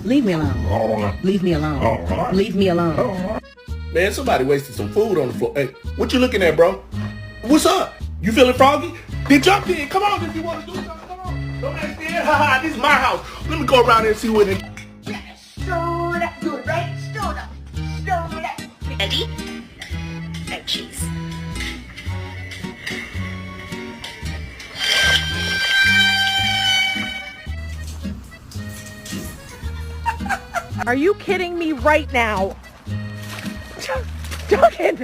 Leave me alone. Leave me alone. Leave me alone. Man, somebody wasted some food on the floor. Hey, what you looking at, bro? What's up? You feeling froggy? Then jump in. Come on if you want to do something. Come on. Don't ask me. Haha, this is my house. Let me go around there and see what it is. Stir that good, right? Stir that. Stir that. Ready? No cheese. Are you kidding me right now? Duncan!